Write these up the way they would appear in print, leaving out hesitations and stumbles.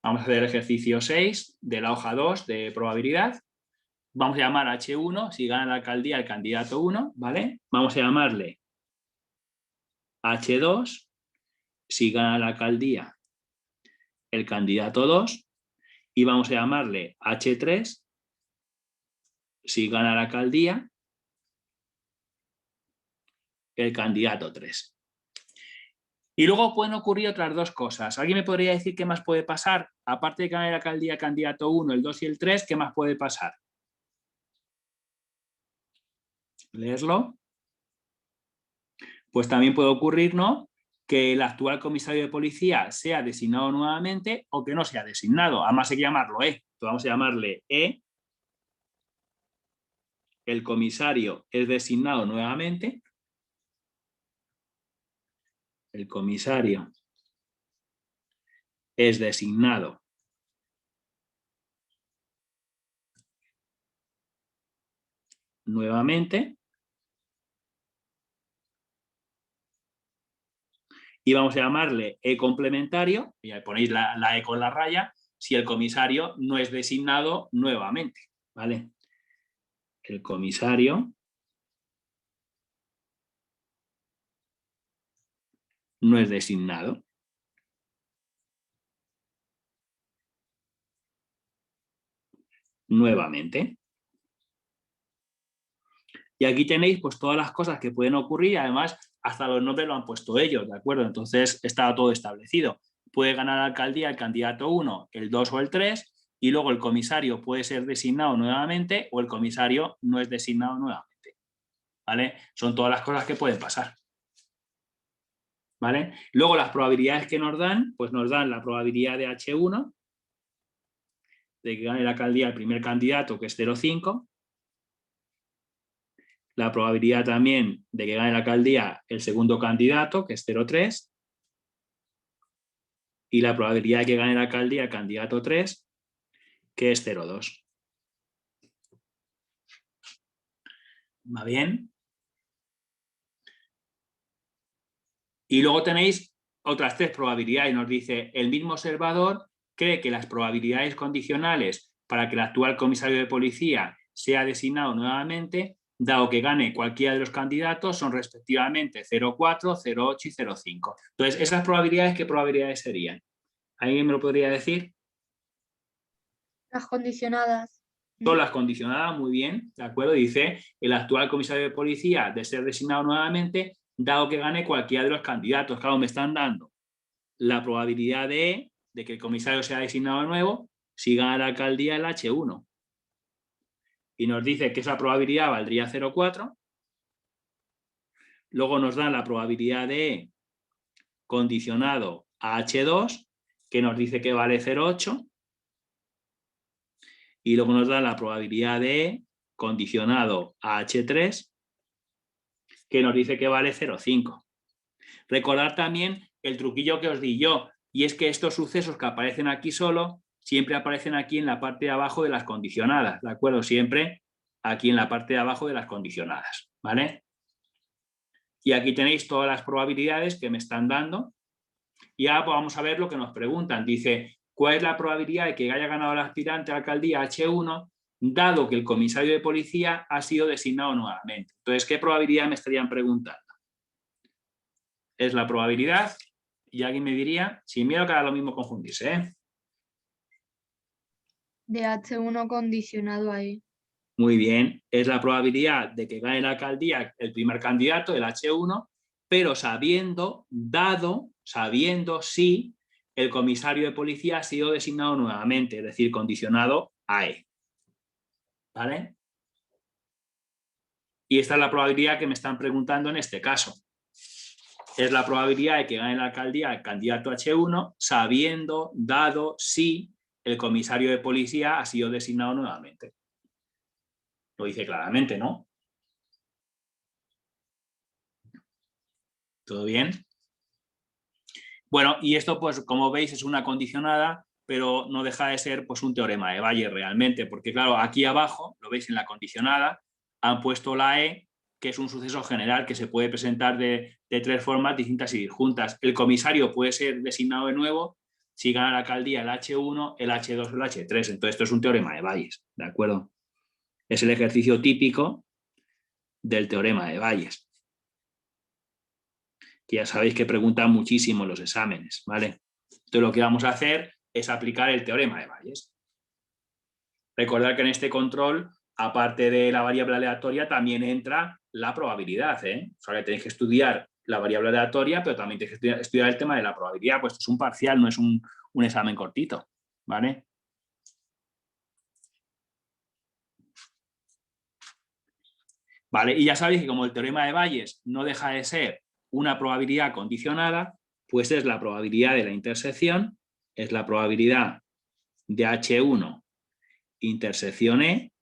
Vamos a hacer el ejercicio 6 de la hoja 2 de probabilidad. Vamos a llamar a H1, si gana la alcaldía el candidato 1, ¿vale? Vamos a llamarle H2, si gana la alcaldía el candidato 2, y vamos a llamarle H3, si gana la alcaldía el candidato 3. Y luego pueden ocurrir otras dos cosas. ¿Alguien me podría decir qué más puede pasar? Aparte de ganar la alcaldía el candidato 1, el 2 y el 3, ¿qué más puede pasar? Leerlo. Pues también puede ocurrir, ¿no?, que el actual comisario de policía sea designado nuevamente o que no sea designado. Además hay que llamarlo E. Entonces vamos a llamarle E. El comisario es designado nuevamente. El comisario es designado nuevamente. Y vamos a llamarle E complementario, y ahí ponéis la E con la raya, si el comisario no es designado nuevamente, ¿vale? El comisario no es designado. Nuevamente. Y aquí tenéis pues todas las cosas que pueden ocurrir, además hasta los nombres lo han puesto ellos, ¿de acuerdo? Entonces está todo establecido. Puede ganar la alcaldía el candidato 1, el 2 o el 3, y luego el comisario puede ser designado nuevamente o el comisario no es designado nuevamente, ¿vale? Son todas las cosas que pueden pasar, ¿vale? Luego las probabilidades que nos dan, pues nos dan la probabilidad de H1, de que gane la alcaldía el primer candidato, que es 0,5, la probabilidad también de que gane la alcaldía el segundo candidato, que es 0,3, y la probabilidad de que gane la alcaldía el candidato 3, que es 0,2. ¿Va bien? Y luego tenéis otras tres probabilidades. Nos dice, el mismo observador cree que las probabilidades condicionales para que el actual comisario de policía sea designado nuevamente, dado que gane cualquiera de los candidatos, son respectivamente 0,4, 0,8 y 0,5. Entonces, ¿esas probabilidades qué probabilidades serían? ¿Alguien me lo podría decir? Las condicionadas. Son las condicionadas, muy bien, ¿de acuerdo? Dice, el actual comisario de policía de ser designado nuevamente, dado que gane cualquiera de los candidatos. Claro, me están dando la probabilidad de que el comisario sea designado de nuevo si gana la alcaldía el H1. Y nos dice que esa probabilidad valdría 0,4. Luego nos dan la probabilidad de condicionado a H2, que nos dice que vale 0,8. Y luego nos da la probabilidad de condicionado a H3, que nos dice que vale 0,5. Recordad también el truquillo que os di yo, y es que estos sucesos que aparecen aquí solo, siempre aparecen aquí en la parte de abajo de las condicionadas, ¿de acuerdo? Siempre aquí en la parte de abajo de las condicionadas, ¿vale? Y aquí tenéis todas las probabilidades que me están dando. Y ahora pues vamos a ver lo que nos preguntan. Dice, ¿cuál es la probabilidad de que haya ganado el aspirante a la alcaldía H1, dado que el comisario de policía ha sido designado nuevamente? Entonces, ¿qué probabilidad me estarían preguntando? Es la probabilidad, y alguien me diría, sin miedo que haga lo mismo confundirse, ¿eh? De H1 condicionado a E. Muy bien, es la probabilidad de que gane la alcaldía el primer candidato, el H1, pero sabiendo si el comisario de policía ha sido designado nuevamente, es decir, condicionado a E. ¿Vale? Y esta es la probabilidad que me están preguntando en este caso. Es la probabilidad de que gane la alcaldía el candidato H1, sabiendo, dado si el comisario de policía ha sido designado nuevamente. Lo dice claramente, ¿no? ¿Todo bien? Bueno, y esto, pues, como veis, es una condicionada, pero no deja de ser pues, un teorema de Bayes realmente, porque, claro, aquí abajo, lo veis en la condicionada, han puesto la E, que es un suceso general que se puede presentar de tres formas distintas y disjuntas. El comisario puede ser designado de nuevo, si gana la alcaldía el H1, el H2 o el H3. Entonces esto es un teorema de Bayes, ¿de acuerdo? Es el ejercicio típico del teorema de Bayes, que ya sabéis que preguntan muchísimo en los exámenes, ¿vale? Entonces lo que vamos a hacer es aplicar el teorema de Bayes. Recordad que en este control, aparte de la variable aleatoria, también entra la probabilidad, ¿eh? O sea que tenéis que estudiar la variable aleatoria, pero también tenéis que estudiar el tema de la probabilidad, pues esto es un parcial, no es un examen cortito, ¿vale? Vale, y ya sabéis que como el teorema de Bayes no deja de ser una probabilidad condicionada, pues es la probabilidad de la intersección, es la probabilidad de H1 intersección E,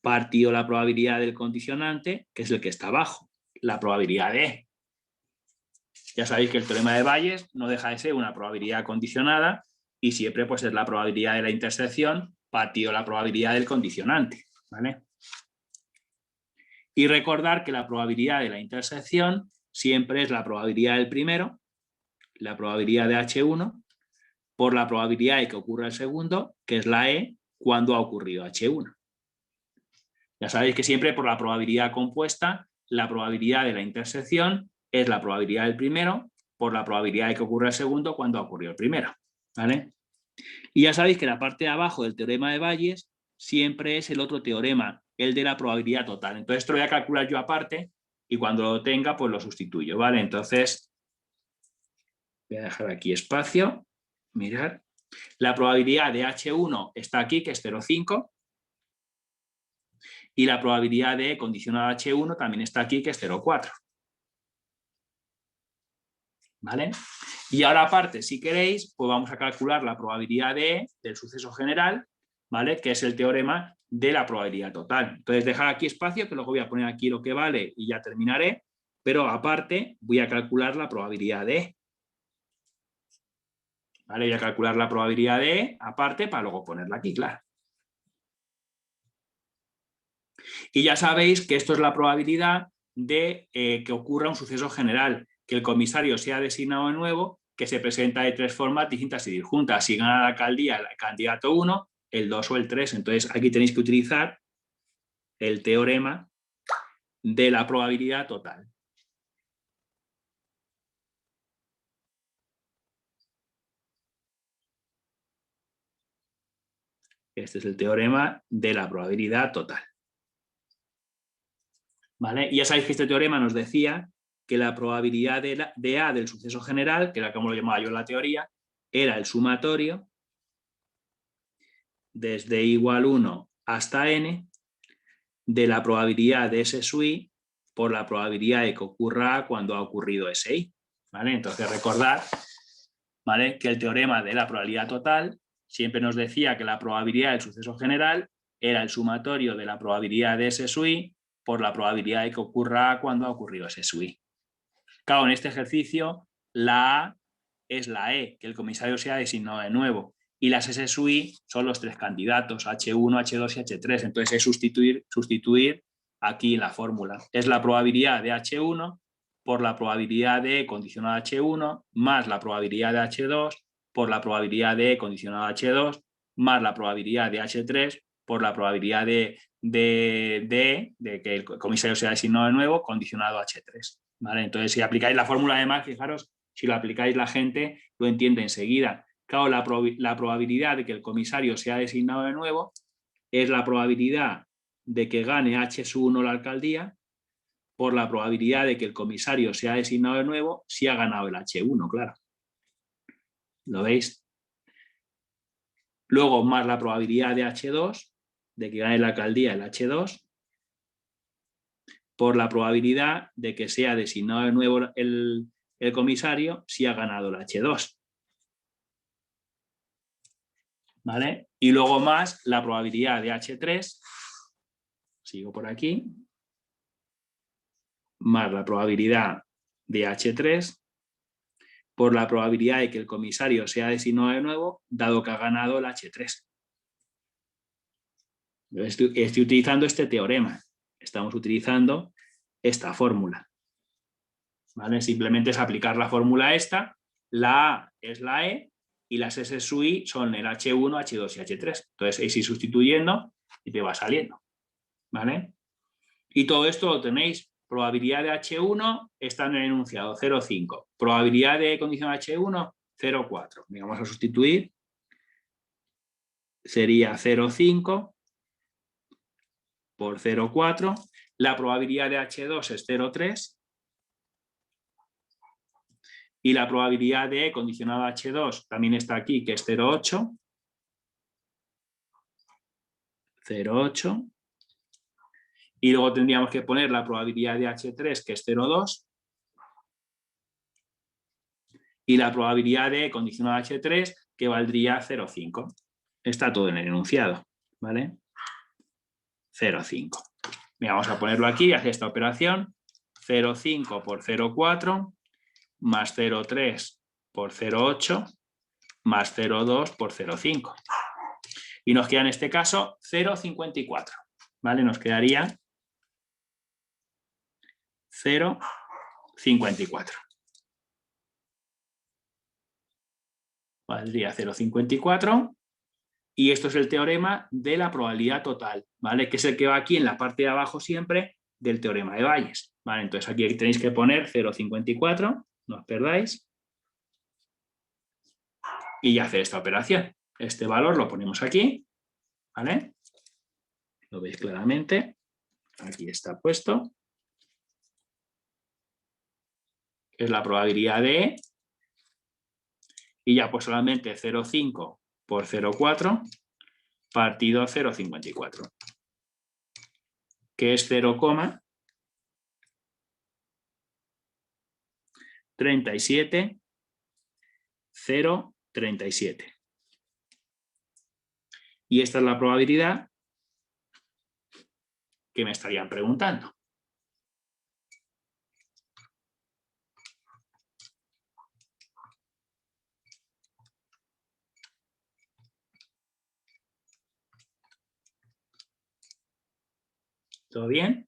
partido la probabilidad del condicionante, que es el que está abajo, la probabilidad de E. Ya sabéis que el teorema de Bayes no deja de ser una probabilidad condicionada y siempre pues es la probabilidad de la intersección partido la probabilidad del condicionante, ¿vale? Y recordar que la probabilidad de la intersección siempre es la probabilidad del primero, la probabilidad de H1, por la probabilidad de que ocurra el segundo, que es la E, cuando ha ocurrido H1. Ya sabéis que siempre por la probabilidad compuesta, la probabilidad de la intersección es la probabilidad del primero por la probabilidad de que ocurra el segundo cuando ha ocurrido el primero, ¿vale? Y ya sabéis que la parte de abajo del teorema de Bayes siempre es el otro teorema, el de la probabilidad total. Entonces esto lo voy a calcular yo aparte y cuando lo tenga pues lo sustituyo, ¿vale? Entonces voy a dejar aquí espacio, mirad. La probabilidad de H1 está aquí, que es 0,5. Y la probabilidad de condicionada H1 también está aquí, que es 0,4. ¿Vale? Y ahora aparte, si queréis, pues vamos a calcular la probabilidad de E del suceso general, ¿vale? Que es el teorema de la probabilidad total. Entonces, dejad aquí espacio, que luego voy a poner aquí lo que vale y ya terminaré, pero aparte voy a calcular la probabilidad de E. ¿Vale? Voy a calcular la probabilidad de E aparte para luego ponerla aquí, claro. Y ya sabéis que esto es la probabilidad de que ocurra un suceso general, que el comisario sea designado de nuevo, que se presenta de tres formas distintas y disjuntas. Si gana la alcaldía el candidato 1, el 2 o el 3. Entonces aquí tenéis que utilizar el teorema de la probabilidad total. Este es el teorema de la probabilidad total. ¿Vale? Y ya sabéis que este teorema nos decía que la probabilidad de A del suceso general, que era como lo llamaba yo en la teoría, era el sumatorio desde igual 1 hasta n de la probabilidad de S sub i por la probabilidad de que ocurra A cuando ha ocurrido ese i. ¿Vale? Entonces recordad, ¿vale?, que el teorema de la probabilidad total siempre nos decía que la probabilidad del suceso general era el sumatorio de la probabilidad de S sub i por la probabilidad de que ocurra A cuando ha ocurrido ese sub i. Claro, en este ejercicio la A es la E, que el comisario sea designado de nuevo, y las S sub i son los tres candidatos, H1, H2 y H3. Entonces es sustituir aquí la fórmula. Es la probabilidad de H1 por la probabilidad de condicionada H1 más la probabilidad de H2 por la probabilidad de condicionada H2 más la probabilidad de H3 por la probabilidad de que el comisario sea designado de nuevo condicionado a H3. ¿Vale? Entonces, si aplicáis la fórmula, además, fijaros, si lo aplicáis la gente lo entiende enseguida. Claro, la probabilidad de que el comisario sea designado de nuevo es la probabilidad de que gane H sub 1 la alcaldía por la probabilidad de que el comisario sea designado de nuevo si ha ganado el H1, claro. ¿Lo veis? Luego, más la probabilidad de H2, de que gane la alcaldía el H2, por la probabilidad de que sea designado de nuevo el comisario si ha ganado el H2. ¿Vale? Y luego más la probabilidad de H3, sigo por aquí, más la probabilidad de H3 por la probabilidad de que el comisario sea designado de nuevo, dado que ha ganado el H3. Estoy utilizando este teorema, estamos utilizando esta fórmula. ¿Vale? Simplemente es aplicar la fórmula esta, la A es la E y las S sub I son el H1, H2 y H3. Entonces, es ir sustituyendo y te va saliendo. ¿Vale? Y todo esto lo tenéis. Probabilidad de H1 está en el enunciado 0,5. Probabilidad de condición H1, 0,4. Vamos a sustituir. Sería 0,5 por 0,4. La probabilidad de H2 es 0,3. Y la probabilidad de E condicionado a H2 también está aquí, que es 0,8. 0,8. Y luego tendríamos que poner la probabilidad de H3, que es 0,2. Y la probabilidad de E condicionado a H3, que valdría 0,5. Está todo en el enunciado, ¿vale? 0,5. Vamos a ponerlo aquí y hacer esta operación. 0,5 por 0,4 más 0,3 por 0,8 más 0,2 por 0,5. Y nos queda en este caso 0,54. ¿Vale? Nos quedaría 0,54. Valdría 0,54. Y esto es el teorema de la probabilidad total, ¿vale? Que es el que va aquí en la parte de abajo siempre del teorema de Bayes, ¿vale? Entonces aquí tenéis que poner 0,54, no os perdáis. Y ya hacer esta operación. Este valor lo ponemos aquí, ¿vale? Lo veis claramente. Aquí está puesto. Es la probabilidad de E. Y ya pues solamente 0,5 por 0,4 partido 0,54. Que es 0,37037. Y esta es la probabilidad que me estarían preguntando. ¿Todo bien?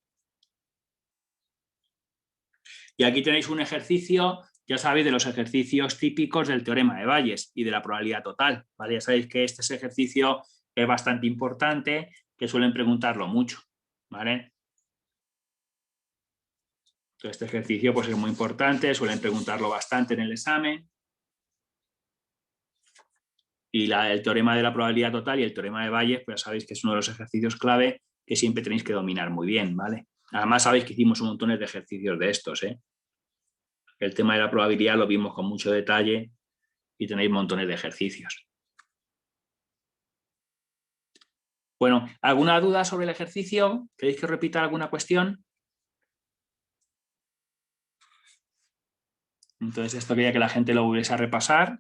Y aquí tenéis un ejercicio, ya sabéis, de los ejercicios típicos del teorema de Bayes y de la probabilidad total, ¿vale? Ya sabéis que este ejercicio es bastante importante, que suelen preguntarlo mucho, ¿vale? Entonces, este ejercicio pues, es muy importante, suelen preguntarlo bastante en el examen. Y el teorema de la probabilidad total y el teorema de Bayes, pues ya sabéis que es uno de los ejercicios clave que siempre tenéis que dominar muy bien, ¿vale? Además, sabéis que hicimos un montón de ejercicios de estos, ¿eh? El tema de la probabilidad lo vimos con mucho detalle y tenéis montones de ejercicios. Bueno, ¿alguna duda sobre el ejercicio? ¿Queréis que repita alguna cuestión? Entonces, esto quería que la gente lo volviese a repasar,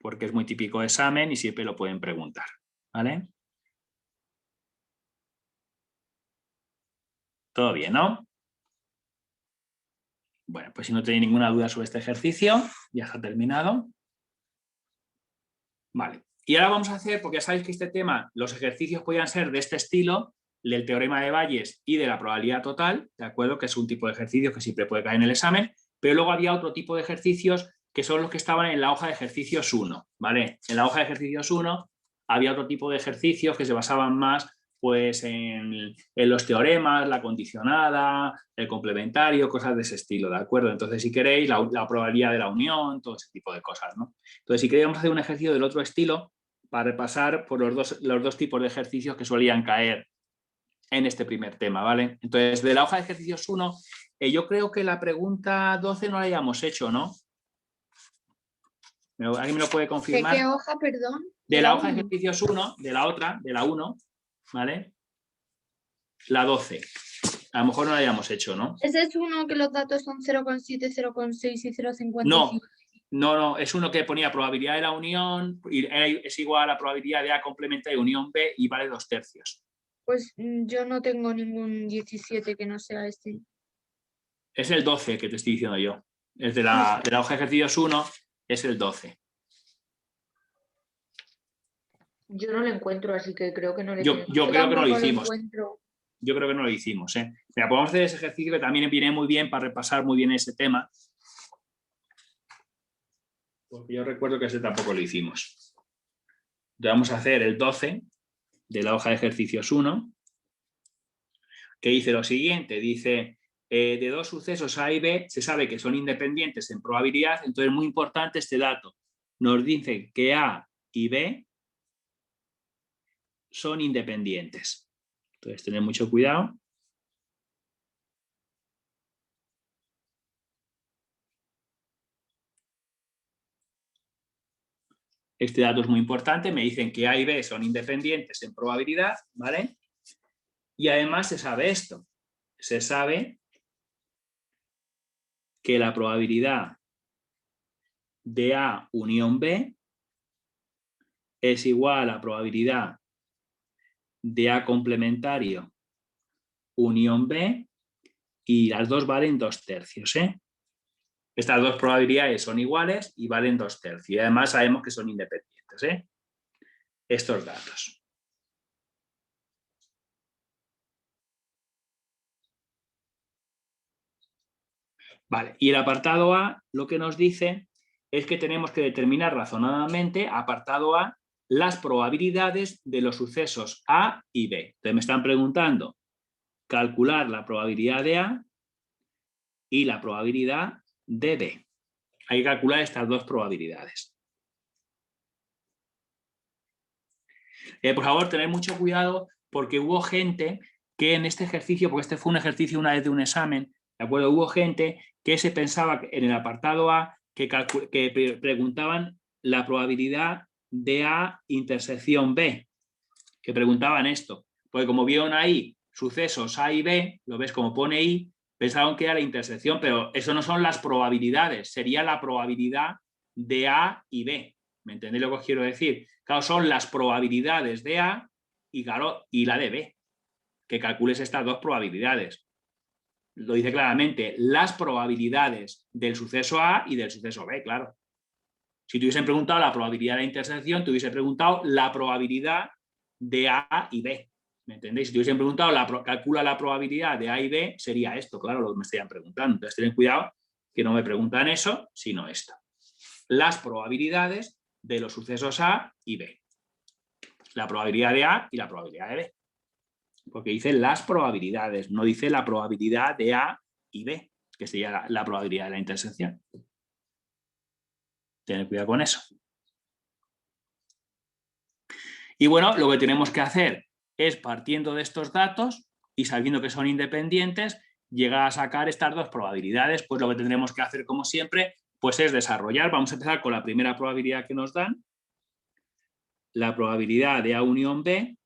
porque es muy típico de examen y siempre lo pueden preguntar, ¿vale? ¿Todo bien, no? Bueno, pues si no tenéis ninguna duda sobre este ejercicio, ya está terminado. Vale. Y ahora vamos a hacer, porque ya sabéis que este tema, los ejercicios podían ser de este estilo, del teorema de Bayes y de la probabilidad total, ¿de acuerdo? Que es un tipo de ejercicio que siempre puede caer en el examen, pero luego había otro tipo de ejercicios que son los que estaban en la hoja de ejercicios 1, ¿vale? En la hoja de ejercicios 1 había otro tipo de ejercicios que se basaban más pues en los teoremas, la condicionada, el complementario, cosas de ese estilo, ¿de acuerdo? Entonces, si queréis, la probabilidad de la unión, todo ese tipo de cosas, ¿no? Entonces, si queríamos hacer un ejercicio del otro estilo, para repasar por los dos tipos de ejercicios que solían caer en este primer tema, ¿vale? Entonces, de la hoja de ejercicios 1, yo creo que la pregunta 12 no la hayamos hecho, ¿no? ¿Alguien me lo puede confirmar? ¿De qué hoja, perdón? De la hoja de ejercicios 1, de la otra, de la 1, ¿vale? La 12. A lo mejor no la hayamos hecho, ¿no? Ese es uno que los datos son 0,7, 0,6 y 0,55. No, es uno que ponía probabilidad de la unión, es igual a la probabilidad de A complementaria de unión B y vale 2/3. Pues yo no tengo ningún 17 que no sea este. Es el 12 que te estoy diciendo yo. Es de la hoja de ejercicios 1, es el 12. Yo no lo encuentro, así que creo que no le Yo creo que no lo hicimos. Encuentro. Yo creo que no lo hicimos, ¿eh? Mira, podemos hacer ese ejercicio que también viene muy bien para repasar muy bien ese tema. Porque yo recuerdo que ese tampoco lo hicimos. Entonces vamos a hacer el 12 de la hoja de ejercicios 1, que dice lo siguiente, dice, de dos sucesos A y B se sabe que son independientes en probabilidad, entonces es muy importante este dato. Nos dice que A y B son independientes. Entonces, tener mucho cuidado. Este dato es muy importante, me dicen que A y B son independientes en probabilidad, ¿vale? Y además se sabe esto, se sabe que la probabilidad de A unión B es igual a la probabilidad de A complementario unión B y las dos valen 2/3, ¿eh? Estas dos probabilidades son iguales y valen 2/3 y además sabemos que son independientes, ¿eh? Estos datos. Vale, y el apartado A lo que nos dice es que tenemos que determinar razonadamente, apartado A, las probabilidades de los sucesos A y B. Entonces me están preguntando calcular la probabilidad de A y la probabilidad de B. Hay que calcular estas dos probabilidades. Por favor, tened mucho cuidado porque hubo gente que en este ejercicio, porque este fue un ejercicio una vez de un examen, ¿de acuerdo? Hubo gente que se pensaba en el apartado A que preguntaban la probabilidad de A intersección B, que preguntaban esto, porque como vieron ahí sucesos A y B, lo ves como pone I, pensaron que era la intersección, pero eso no son las probabilidades, sería la probabilidad de A y B. ¿Me entendéis lo que os quiero decir? Claro, son las probabilidades de A y, claro, y la de B, que calcules estas dos probabilidades. Lo dice claramente, las probabilidades del suceso A y del suceso B, claro. Si te hubiesen preguntado la probabilidad de la intersección, te hubiese preguntado la probabilidad de A y B. ¿Me entendéis? Si te hubiesen preguntado, calcula la probabilidad de A y B, sería esto, claro, lo que me estarían preguntando. Entonces, ten cuidado que no me preguntan eso, sino esto. Las probabilidades de los sucesos A y B. La probabilidad de A y la probabilidad de B. Porque dice las probabilidades, no dice la probabilidad de A y B, que sería la probabilidad de la intersección. Tener cuidado con eso. Y bueno, lo que tenemos que hacer es, partiendo de estos datos y sabiendo que son independientes, llegar a sacar estas dos probabilidades. Pues lo que tendremos que hacer, como siempre, pues es desarrollar. Vamos a empezar con la primera probabilidad que nos dan, la probabilidad de A unión B.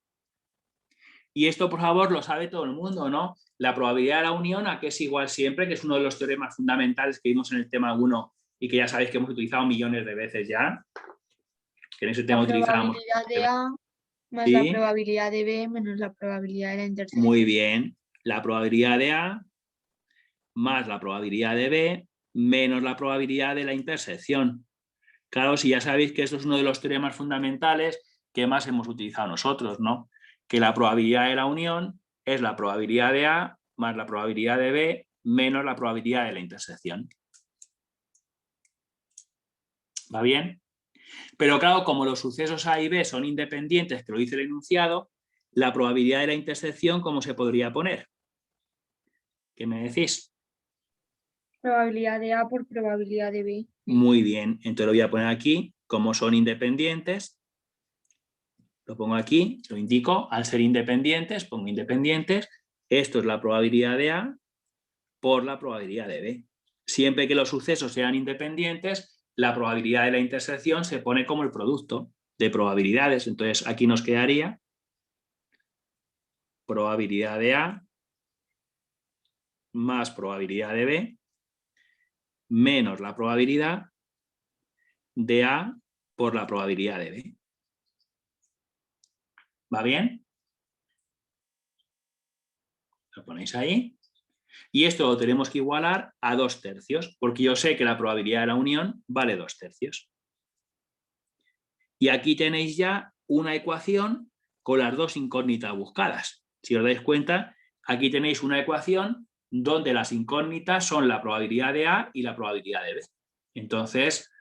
Y esto, por favor, lo sabe todo el mundo, ¿no? La probabilidad de la unión, ¿a qué es igual siempre? Que es uno de los teoremas fundamentales que vimos en el tema 1 y que ya sabéis que hemos utilizado millones de veces ya. Que en ese tema utilizábamos. La probabilidad de A más ¿Sí? la probabilidad de B menos la probabilidad de la intersección. Muy bien. La probabilidad de A más la probabilidad de B menos la probabilidad de la intersección. Claro, si ya sabéis que esto es uno de los teoremas fundamentales que más hemos utilizado nosotros, ¿no? Que la probabilidad de la unión es la probabilidad de A más la probabilidad de B menos la probabilidad de la intersección. ¿Va bien? Pero claro, como los sucesos A y B son independientes, que lo dice el enunciado, la probabilidad de la intersección, ¿cómo se podría poner? ¿Qué me decís? Probabilidad de A por probabilidad de B. Muy bien, entonces lo voy a poner aquí, como son independientes, lo pongo aquí, lo indico, al ser independientes, pongo independientes, esto es la probabilidad de A por la probabilidad de B. Siempre que los sucesos sean independientes, la probabilidad de la intersección se pone como el producto de probabilidades, entonces aquí nos quedaría probabilidad de A más probabilidad de B menos la probabilidad de A por la probabilidad de B. ¿Va bien? Lo ponéis ahí. Y esto lo tenemos que igualar a 2/3, porque yo sé que la probabilidad de la unión vale 2/3. Y aquí tenéis ya una ecuación con las dos incógnitas buscadas. Si os dais cuenta, aquí tenéis una ecuación donde las incógnitas son la probabilidad de A y la probabilidad de B. Entonces,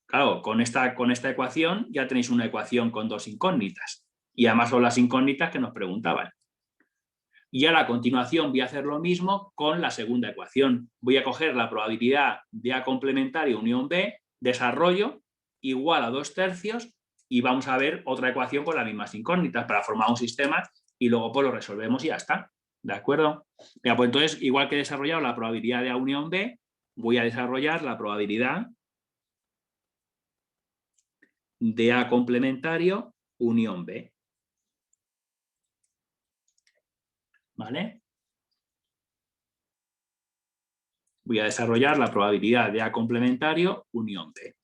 Claro, con esta ecuación ya tenéis una ecuación con dos incógnitas. Y además son las incógnitas que nos preguntaban. Y ahora a continuación voy a hacer lo mismo con la segunda ecuación. Voy a coger la probabilidad de A complementario unión B, desarrollo, igual a 2/3, y vamos a ver otra ecuación con las mismas incógnitas para formar un sistema y luego pues lo resolvemos y ya está. ¿De acuerdo? Mira, pues entonces, igual que he desarrollado la probabilidad de A unión B, voy a desarrollar la probabilidad de A complementario unión B. ¿Vale? Voy a desarrollar la probabilidad de A complementario unión B.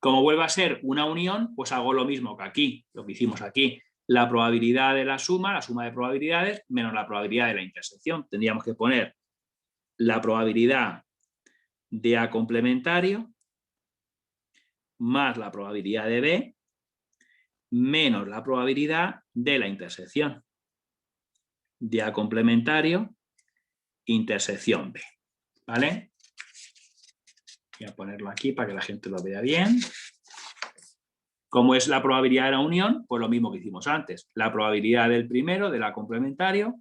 Como vuelve a ser una unión, pues hago lo mismo que aquí, lo que hicimos aquí. La probabilidad de la suma de probabilidades, menos la probabilidad de la intersección. Tendríamos que poner la probabilidad de A complementario más la probabilidad de B menos la probabilidad de la intersección. De A complementario, intersección B. ¿Vale? Voy a ponerlo aquí para que la gente lo vea bien. Como es la probabilidad de la unión, pues lo mismo que hicimos antes. La probabilidad del primero, de la complementario,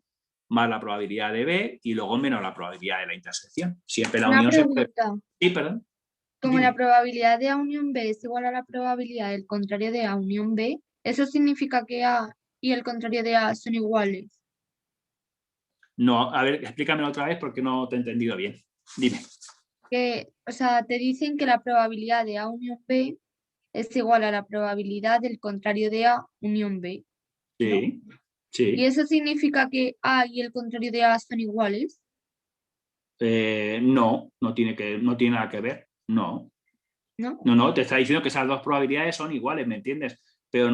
más la probabilidad de B y luego menos la probabilidad de la intersección. Siempre la Una unión se puede... pregunta. Sí, perdón. Como Dime. la probabilidad de A unión B es igual a la probabilidad del contrario de A unión B, ¿eso significa que A y el contrario de A son iguales? No, a ver, explícamelo otra vez porque no te he entendido bien. Dime. Que, o sea, te dicen que la probabilidad de A unión B es igual a la probabilidad del contrario de A unión B, ¿no? Sí, ¿Y sí. eso significa que A y el contrario de A son iguales? No, no tiene nada que ver. No. ¿No? No, te está diciendo que esas dos probabilidades son iguales, ¿me entiendes? Pero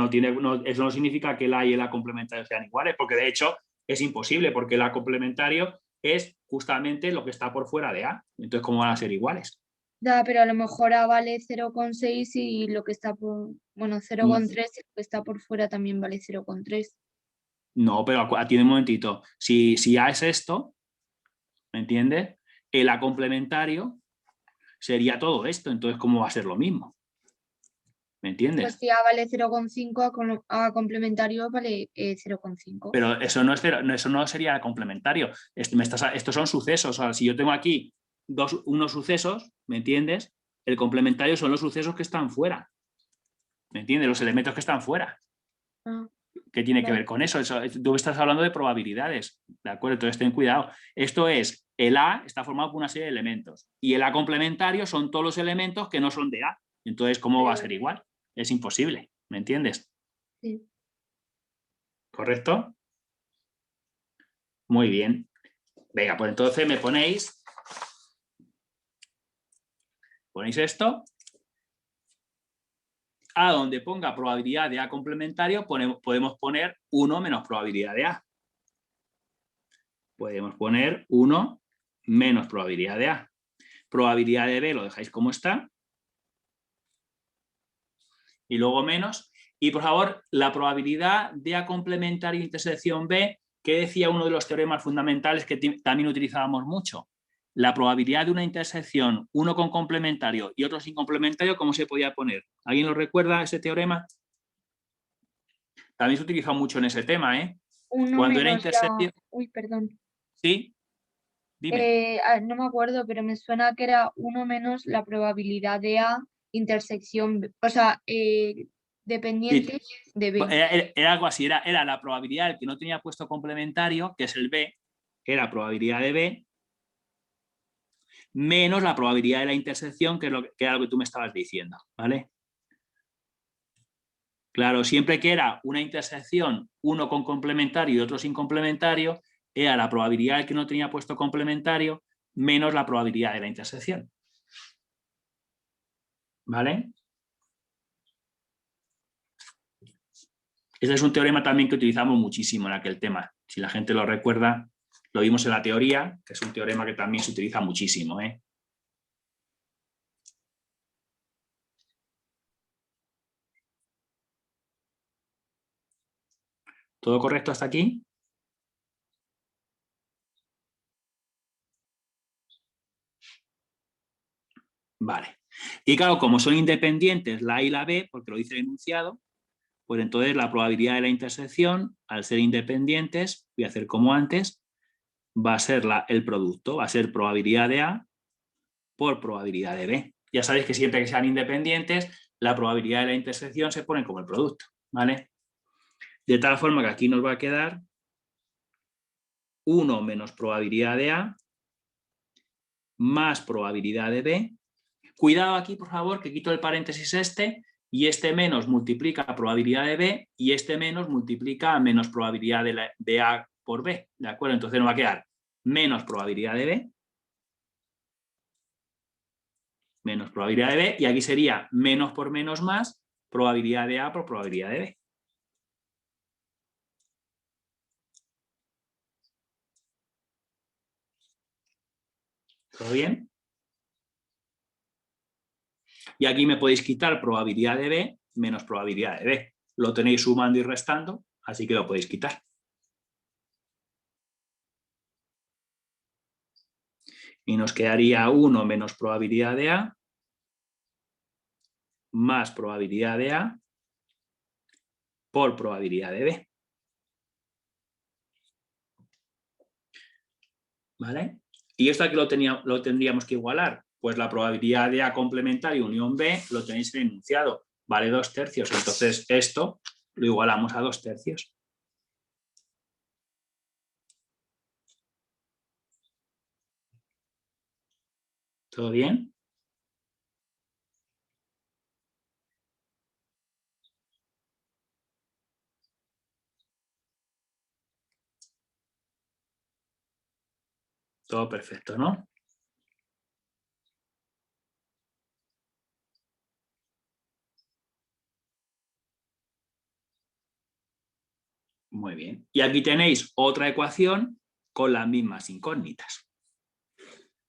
eso no significa que el A y el A complementario sean iguales, porque de hecho es imposible, porque el A complementario es justamente lo que está por fuera de A. Entonces, ¿cómo van a ser iguales? Ya, pero a lo mejor A vale 0,6 y lo que está por, bueno, 0,3 y lo que está por fuera también vale 0,3. No, pero atiende un momentito. Si A es esto, ¿me entiendes? El A complementario sería todo esto, entonces ¿cómo va a ser lo mismo? ¿Me Pues entiendes? si A vale 0,5, A complementario vale 0,5. Pero eso no, eso no sería complementario. Estos son sucesos. O sea, si yo tengo aquí unos sucesos, ¿me entiendes? El complementario son los sucesos que están fuera. ¿Me entiendes? Los elementos que están fuera. Ah, ¿Qué tiene que vale. ver con eso? Tú estás hablando de probabilidades. ¿De acuerdo? Entonces ten cuidado. Esto es, el A está formado por una serie de elementos. Y el A complementario son todos los elementos que no son de A. Entonces, ¿cómo va a ser igual? Es imposible. ¿Me entiendes? Sí. ¿Correcto? Muy bien. Venga, pues entonces me ponéis esto. A donde ponga probabilidad de A complementario podemos poner 1 menos probabilidad de A. Podemos poner 1 menos probabilidad de A. Probabilidad de B lo dejáis como está. Y luego menos. Y por favor, la probabilidad de A complementario intersección B, que decía uno de los teoremas fundamentales que también utilizábamos mucho. La probabilidad de una intersección, uno con complementario y otro sin complementario, ¿cómo se podía poner? ¿Alguien lo recuerda ese teorema? También se utiliza mucho en ese tema, ¿eh? Uno Cuando era menos la... intersección... Uy, perdón. Sí, dime. No me acuerdo, pero me suena que era 1 menos la probabilidad de A intersección B, o sea, Sí, dependiente de B. era algo así, era la probabilidad del que no tenía puesto complementario, que es el B, era probabilidad de B, menos la probabilidad de la intersección, que era lo que tú me estabas diciendo, ¿vale? Claro, siempre que era una intersección, uno con complementario y otro sin complementario, era la probabilidad del que no tenía puesto complementario menos la probabilidad de la intersección. ¿Vale? Este es un teorema también que utilizamos muchísimo en aquel tema. Si la gente lo recuerda, lo vimos en la teoría, que es un teorema que también se utiliza muchísimo, ¿eh? ¿Todo correcto hasta aquí? Vale. Y claro, como son independientes la A y la B, porque lo dice el enunciado, pues entonces la probabilidad de la intersección, al ser independientes, voy a hacer como antes, va a ser el producto, va a ser probabilidad de A por probabilidad de B. Ya sabéis que siempre que sean independientes, la probabilidad de la intersección se pone como el producto, ¿vale? De tal forma que aquí nos va a quedar 1 menos probabilidad de A más probabilidad de B. Cuidado aquí, por favor, que quito el paréntesis y este menos multiplica probabilidad de B y este menos multiplica menos probabilidad de A por B, ¿de acuerdo? Entonces nos va a quedar menos probabilidad de B, menos probabilidad de B, y aquí sería menos por menos más probabilidad de A por probabilidad de B. ¿Todo bien? Y aquí me podéis quitar probabilidad de B menos probabilidad de B. Lo tenéis sumando y restando, así que lo podéis quitar. Y nos quedaría 1 menos probabilidad de A más probabilidad de A por probabilidad de B. ¿Vale? ¿Y esto aquí lo tendríamos que igualar? Pues la probabilidad de A complementario unión B lo tenéis en el enunciado, vale 2/3. Entonces esto lo igualamos a 2/3. ¿Todo bien? Todo perfecto, ¿no? Muy bien. Y aquí tenéis otra ecuación con las mismas incógnitas.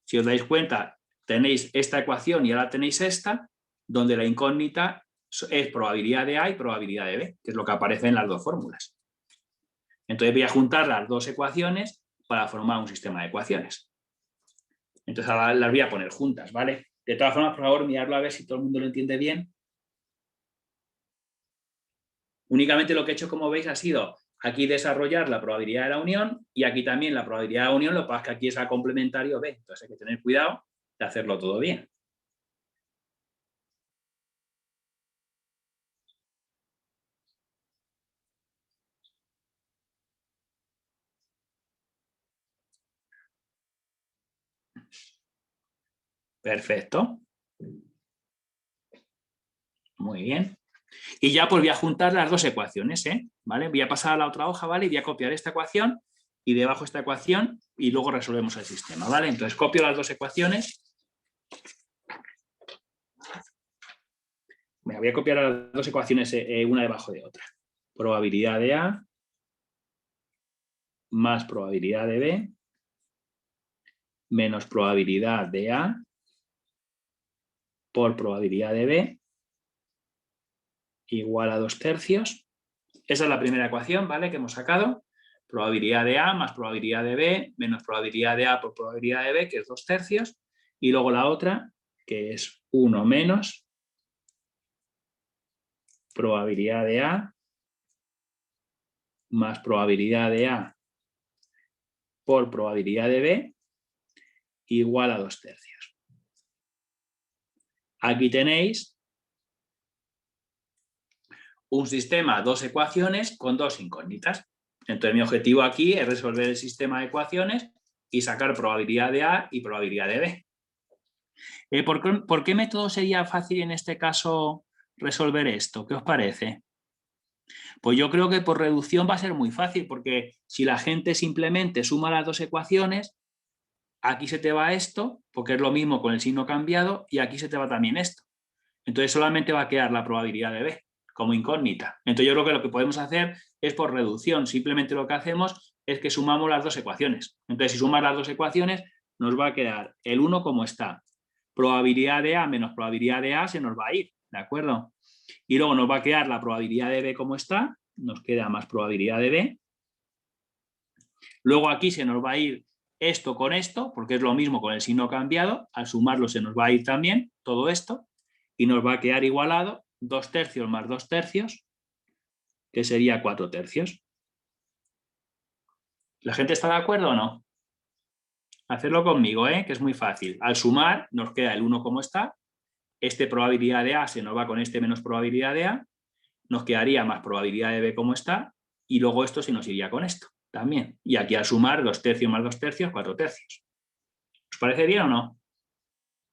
Si os dais cuenta, tenéis esta ecuación y ahora tenéis esta, donde la incógnita es probabilidad de A y probabilidad de B, que es lo que aparece en las dos fórmulas. Entonces voy a juntar las dos ecuaciones para formar un sistema de ecuaciones. Entonces ahora las voy a poner juntas, ¿vale? De todas formas, por favor, miradlo a ver si todo el mundo lo entiende bien. Únicamente lo que he hecho, como veis, ha sido aquí desarrollar la probabilidad de la unión y aquí también la probabilidad de la unión, lo que pasa es que aquí es A complementario B. Entonces hay que tener cuidado de hacerlo todo bien. Perfecto. Muy bien. Y ya pues voy a juntar las dos ecuaciones, ¿vale? Voy a pasar a la otra hoja, ¿vale? Y voy a copiar esta ecuación y debajo esta ecuación y luego resolvemos el sistema, ¿vale? Entonces copio las dos ecuaciones. Voy a copiar las dos ecuaciones una debajo de otra. Probabilidad de A más probabilidad de B menos probabilidad de A por probabilidad de B igual a 2/3. Esa es la primera ecuación, ¿vale? Que hemos sacado. Probabilidad de A más probabilidad de B menos probabilidad de A por probabilidad de B, que es 2/3. Y luego la otra, que es 1 menos probabilidad de A más probabilidad de A por probabilidad de B igual a 2/3. Aquí tenéis un sistema, dos ecuaciones con dos incógnitas. Entonces mi objetivo aquí es resolver el sistema de ecuaciones y sacar probabilidad de A y probabilidad de B. ¿Por qué método sería fácil en este caso resolver esto? ¿Qué os parece? Pues yo creo que por reducción va a ser muy fácil, porque si la gente simplemente suma las dos ecuaciones, aquí se te va esto, porque es lo mismo con el signo cambiado, y aquí se te va también esto. Entonces solamente va a quedar la probabilidad de B como incógnita. Entonces yo creo que lo que podemos hacer es por reducción. Simplemente lo que hacemos es que sumamos las dos ecuaciones. Entonces si sumas las dos ecuaciones nos va a quedar el 1 como está. Probabilidad de A menos probabilidad de A se nos va a ir, ¿de acuerdo? Y luego nos va a quedar la probabilidad de B como está. Nos queda más probabilidad de B. Luego aquí se nos va a ir esto con esto, porque es lo mismo con el signo cambiado, al sumarlo se nos va a ir también todo esto y nos va a quedar igualado 2 tercios más 2 tercios, que sería 4 tercios. ¿La gente está de acuerdo o no? Hacerlo conmigo, que es muy fácil. Al sumar nos queda el 1 como está, este probabilidad de A se nos va con este menos probabilidad de A, nos quedaría más probabilidad de B como está, y luego esto se nos iría con esto también. Y aquí al sumar 2 tercios más 2 tercios, 4 tercios. ¿Os parece bien o no?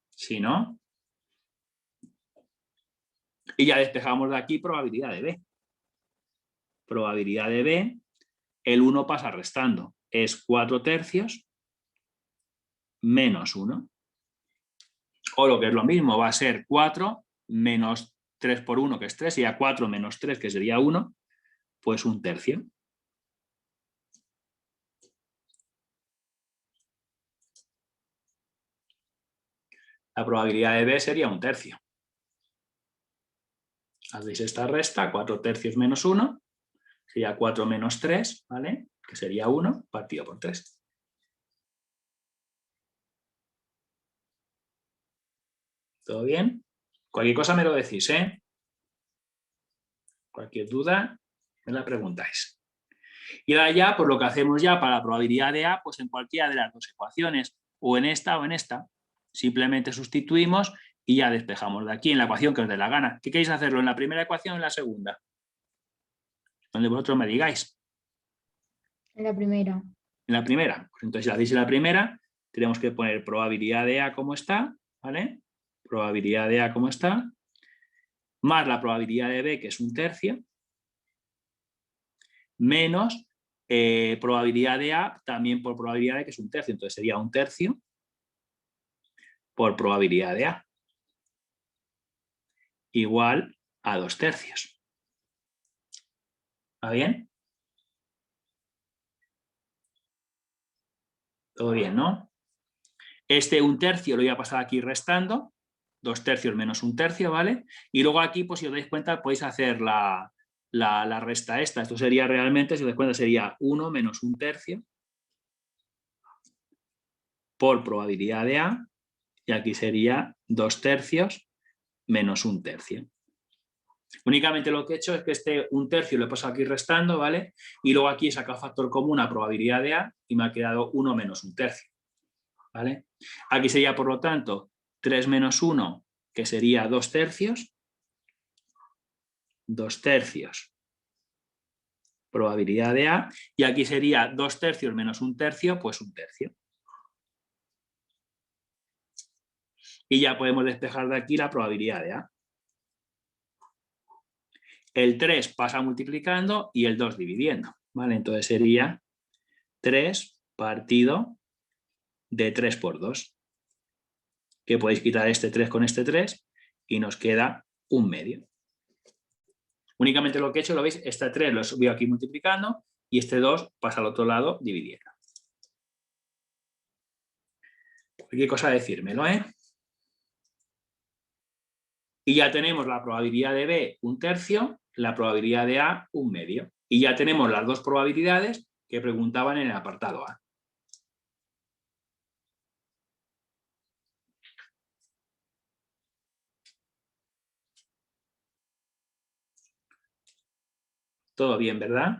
Sí, ¿no? Y ya despejamos de aquí probabilidad de B. Probabilidad de B, el 1 pasa restando. Es 4 tercios menos 1. O lo que es lo mismo, va a ser 4 menos 3 por 1, que es 3, sería 4 menos 3, que sería 1, pues 1 tercio. La probabilidad de B sería 1 tercio. Hacéis esta resta, 4 tercios menos 1, sería 4 menos 3, ¿vale? Que sería 1 partido por 3. ¿Todo bien? Cualquier cosa me lo decís, ¿eh? Cualquier duda me la preguntáis. Y ahora ya, pues lo que hacemos ya para la probabilidad de A, pues en cualquiera de las dos ecuaciones, o en esta, simplemente sustituimos y ya despejamos de aquí en la ecuación que os dé la gana. ¿Qué queréis hacerlo? ¿En la primera ecuación o en la segunda? Donde vosotros me digáis. En la primera. En la primera. Pues entonces, si la hacéis en la primera, tenemos que poner probabilidad de A como está, ¿vale? Probabilidad de A como está, más la probabilidad de B, que es 1 tercio, menos probabilidad de A también por probabilidad de que es 1 tercio. Entonces sería 1 tercio por probabilidad de A igual a 2 tercios. ¿Está bien? Todo bien, ¿no? Este 1 tercio lo voy a pasar aquí restando, 2 tercios menos 1 tercio, ¿vale? Y luego aquí, pues si os dais cuenta, podéis hacer la resta esta. Esto sería realmente, si os dais cuenta, sería 1 menos 1 tercio por probabilidad de A, y aquí sería 2 tercios menos 1 tercio. Únicamente lo que he hecho es que este 1 tercio lo he pasado aquí restando, ¿vale? Y luego aquí he sacado factor común a probabilidad de A y me ha quedado 1 menos 1 tercio, ¿vale? Aquí sería, por lo tanto, 3 menos 1, que sería 2 tercios. 2 tercios probabilidad de A, y aquí sería 2 tercios menos 1 tercio, pues 1 tercio. Y ya podemos despejar de aquí la probabilidad de A. El 3 pasa multiplicando y el 2 dividiendo, ¿vale? Entonces sería 3 partido de 3 por 2. Que podéis quitar este 3 con este 3 y nos queda 1 medio. Únicamente lo que he hecho, lo veis, este 3 lo he subido aquí multiplicando y este 2 pasa al otro lado dividiendo. Cualquier cosa decírmelo, ¿eh? Y ya tenemos la probabilidad de B 1 tercio, la probabilidad de A 1 medio. Y ya tenemos las dos probabilidades que preguntaban en el apartado A. Todo bien, ¿verdad?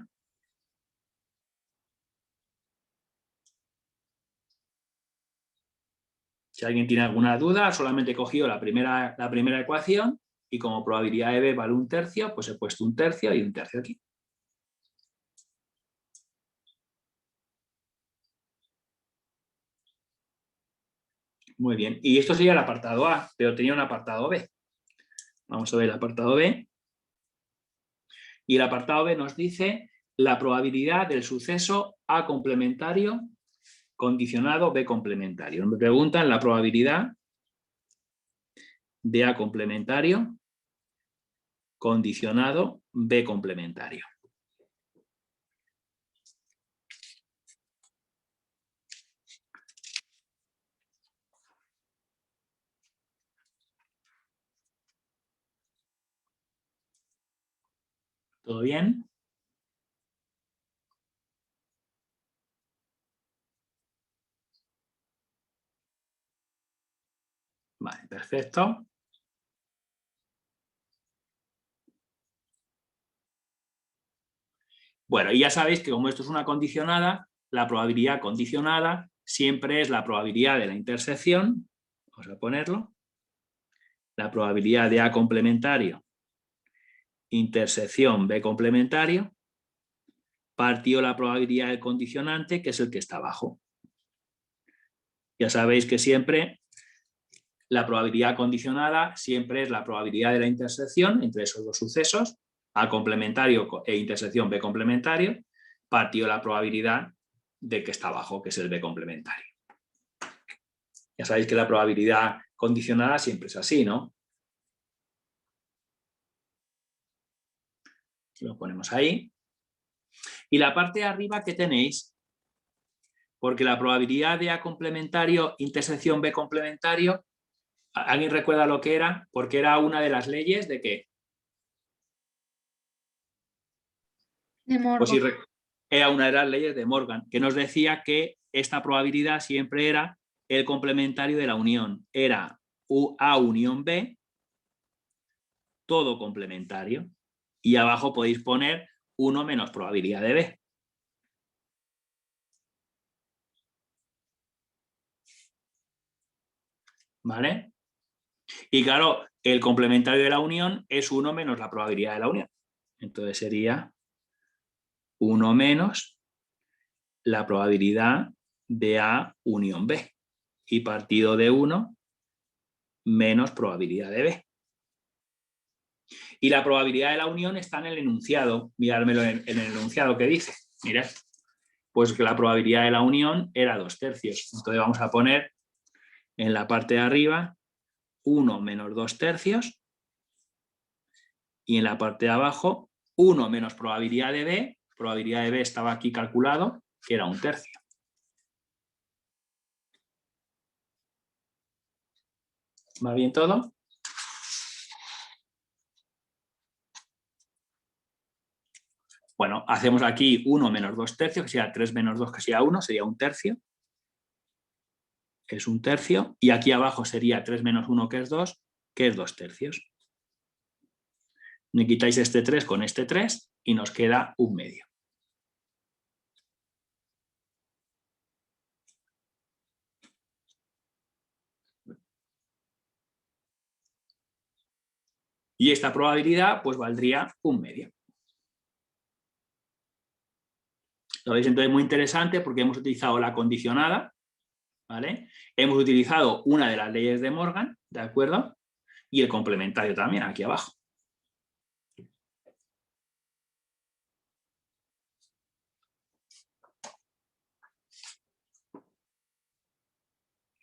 Si alguien tiene alguna duda, solamente he cogido la primera ecuación y como probabilidad de B vale 1 tercio, pues he puesto 1 tercio y 1 tercio aquí. Muy bien. Y esto sería el apartado A, pero tenía un apartado B. Vamos a ver el apartado B. Y el apartado B nos dice la probabilidad del suceso A complementario condicionado B complementario. Me preguntan la probabilidad de A complementario condicionado B complementario. ¿Todo bien? Vale, perfecto. Bueno, y ya sabéis que como esto es una condicionada, la probabilidad condicionada siempre es la probabilidad de la intersección, vamos a ponerlo, la probabilidad de A complementario, intersección B complementario, partido la probabilidad del condicionante, que es el que está abajo. Ya sabéis que siempre la probabilidad condicionada siempre es la probabilidad de la intersección entre esos dos sucesos, A complementario e intersección B complementario, partido la probabilidad de que está abajo, que es el B complementario. Ya sabéis que la probabilidad condicionada siempre es así, ¿no? Lo ponemos ahí. Y la parte de arriba, ¿qué tenéis? Porque la probabilidad de A complementario, intersección B complementario, ¿alguien recuerda lo que era? Porque era una de las leyes de qué. De Pues si Morgan. era una de las leyes de Morgan, que nos decía que esta probabilidad siempre era el complementario de la unión. Era A unión B, todo complementario. Y abajo podéis poner 1 menos probabilidad de B. ¿Vale? Y claro, el complementario de la unión es 1 menos la probabilidad de la unión. Entonces sería 1 menos la probabilidad de A unión B. Y partido de 1 menos probabilidad de B. Y la probabilidad de la unión está en el enunciado. Mirármelo en el enunciado que dice. Mirad. Pues que la probabilidad de la unión era 2/3. Entonces vamos a poner en la parte de arriba 1 menos 2/3 y en la parte de abajo 1 menos probabilidad de B. Probabilidad de B estaba aquí calculado, que era 1/3. ¿Va bien todo? Bueno, hacemos aquí 1 menos 2/3, que sería 3 menos 2, que sería 1, sería 1/3. Es 1/3. Y aquí abajo sería 3 menos 1, que es 2, que es 2/3. Me quitáis este 3 con este 3 y nos queda 1/2. Y esta probabilidad pues valdría 1/2. Lo veis entonces muy interesante porque hemos utilizado la condicionada, ¿vale? Hemos utilizado una de las leyes de Morgan, ¿de acuerdo? Y el complementario también, aquí abajo.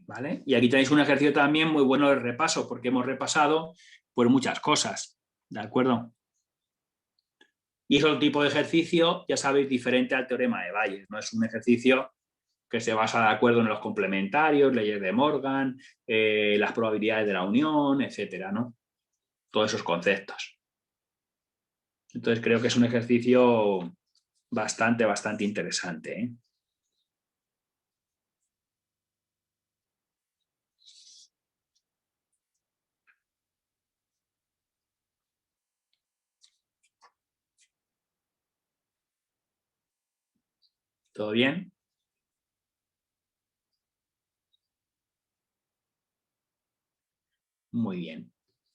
¿Vale? Y aquí tenéis un ejercicio también muy bueno de repaso, porque hemos repasado pues, muchas cosas, ¿de acuerdo? Y es otro tipo de ejercicio, ya sabéis, diferente al teorema de Bayes, ¿no? Es un ejercicio que se basa de acuerdo en los complementarios, leyes de Morgan, las probabilidades de la unión, etcétera, ¿no? Todos esos conceptos. Entonces creo que es un ejercicio bastante interesante, ¿eh? ¿Todo bien? Muy bien.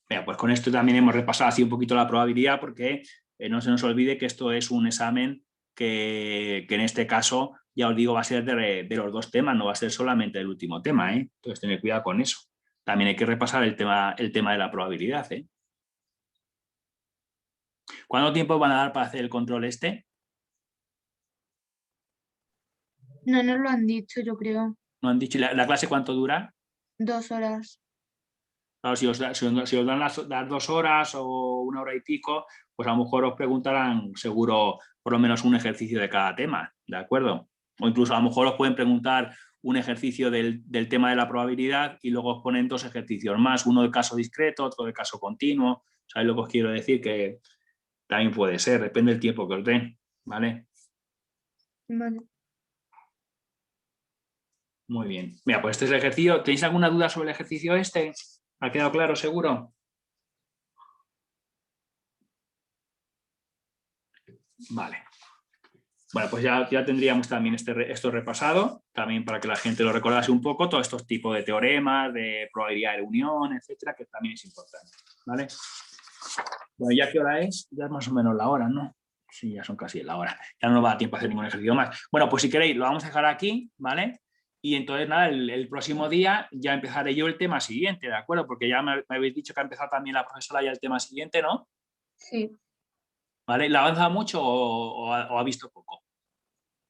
Mira, pues con esto también hemos repasado así un poquito la probabilidad porque no se nos olvide que esto es un examen que en este caso, ya os digo, va a ser de los dos temas, no va a ser solamente el último tema, ¿eh? Entonces tened cuidado con eso. También hay que repasar el tema de la probabilidad, ¿eh? ¿Cuánto tiempo van a dar para hacer el control este? No nos lo han dicho, yo creo. ¿No han dicho la clase cuánto dura? 2 horas. Claro, si os dan las 2 horas o 1 hora y pico, pues a lo mejor os preguntarán seguro por lo menos un ejercicio de cada tema, ¿de acuerdo? O incluso a lo mejor os pueden preguntar un ejercicio del tema de la probabilidad y luego os ponen 2 ejercicios más, uno de caso discreto, otro de caso continuo. ¿Sabéis lo que os quiero decir? Que también puede ser, depende del tiempo que os den, ¿vale? Vale. Muy bien. Mira, pues este es el ejercicio. ¿Tenéis alguna duda sobre el ejercicio este? ¿Ha quedado claro, seguro? Vale. Bueno, pues ya tendríamos también esto repasado, también para que la gente lo recordase un poco, todos estos tipos de teoremas, de probabilidad de unión, etcétera, que también es importante, ¿vale? Bueno, ¿ya qué hora es? Ya es más o menos la hora, ¿no? Sí, ya son casi la hora. Ya no nos va a dar tiempo a hacer ningún ejercicio más. Bueno, pues si queréis, lo vamos a dejar aquí, ¿vale? Y entonces, nada, el próximo día ya empezaré yo el tema siguiente, ¿de acuerdo? Porque ya me habéis dicho que ha empezado también la profesora ya el tema siguiente, ¿no? Sí. ¿Vale? ¿La avanza mucho o ha visto poco?